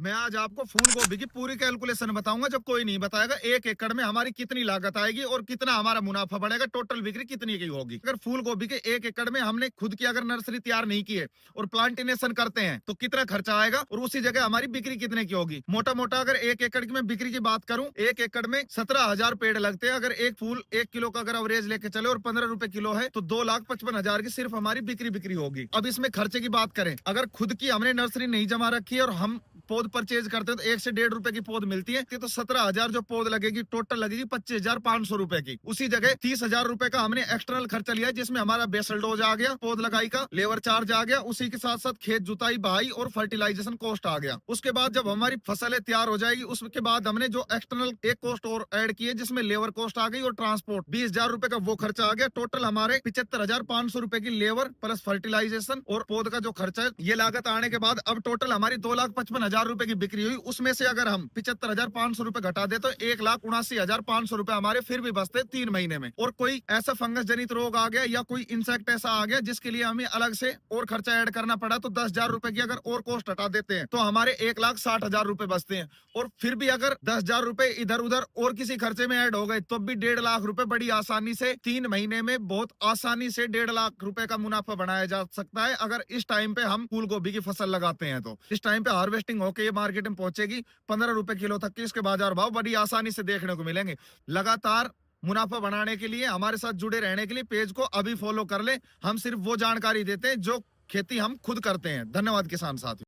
मैं आज आपको फूल गोभी की पूरी कैलकुलेशन बताऊंगा जो कोई नहीं बताएगा। 1 एकड़ में हमारी कितनी लागत आएगी और कितना हमारा मुनाफा बढ़ेगा, टोटल बिक्री कितनी की होगी। अगर फूल गोभी के 1 एकड़ में हमने खुद की अगर नर्सरी तैयार नहीं की है और प्लांटेशन करते हैं तो कितना खर्चा आएगा और उसी जगह हमारी बिक्री कितने की होगी। मोटा मोटा अगर 1 एकड़ की मैं बिक्री की बात करूं, 1 एकड़ में 17,000 पेड़ लगते हैं। अगर एक फूल 1 किलो का अगर अवरेज लेके चले और 15 रुपए किलो है तो 2,55,000 की सिर्फ हमारी बिक्री होगी। अब इसमें खर्चे की बात करें, अगर खुद की हमने नर्सरी नहीं जमा रखी है और हम पौध परचेज करते हैं तो 1 से 1.5 रुपए की पौध मिलती है तो 17,000 जो पौध लगेगी टोटल लगेगी 25,500 रुपए की। उसी जगह 30,000 रुपए का हमने एक्सटर्नल खर्चा लिया है जिसमें हमारा बेसल डोज आ गया, पौध लगाई का लेबर चार्ज आ गया, उसी के साथ साथ खेत जुताई बहाई और फर्टिलाइजेशन कॉस्ट आ गया। उसके बाद जब हमारी फसलें तैयार हो जाएगी उसके बाद हमने जो एक्सटर्नल एक कॉस्ट और ऐड की है जिसमें लेबर कॉस्ट आ गई और ट्रांसपोर्ट 20,000 रुपए का वो खर्चा आ गया। टोटल हमारे 75,500 रुपए की लेबर प्लस फर्टिलाइजेशन और पौध का जो खर्चा है ये लागत आने के बाद अब टोटल हमारी 2,55,000 रुपए की बिक्री हुई। उसमें से अगर हम 75,500 रुपए घटा दे तो 1,79,500 रुपए हमारे फिर भी बचते 3 महीने में। और कोई ऐसा फंगस जनित रोग आ गया या कोई इंसेक्ट ऐसा आ गया जिसके लिए हमें अलग से और खर्चा ऐड करना पड़ा तो 10,000 रुपए की अगर और कॉस्ट हटा देते हैं तो हमारे 1,60,000 रुपए बचते हैं। और फिर भी अगर 10,000 रुपए इधर उधर और किसी खर्चे में ऐड हो गए तो भी 1.5 लाख रुपए बड़ी आसानी से 3 महीने में बहुत आसानी से 1.5 लाख रुपए का मुनाफा बनाया जा सकता है। अगर इस टाइम पे हम फूल गोभी की फसल लगाते हैं तो इस टाइम पे हार्वेस्टिंग होके ये मार्केट में पहुंचेगी 15 रुपए किलो तक की इसके बाजार भाव बड़ी आसानी से देखने को मिलेंगे। लगातार मुनाफा बनाने के लिए हमारे साथ जुड़े रहने के लिए पेज को अभी फॉलो कर ले। हम सिर्फ वो जानकारी देते हैं जो खेती हम खुद करते हैं। धन्यवाद किसान साथियों।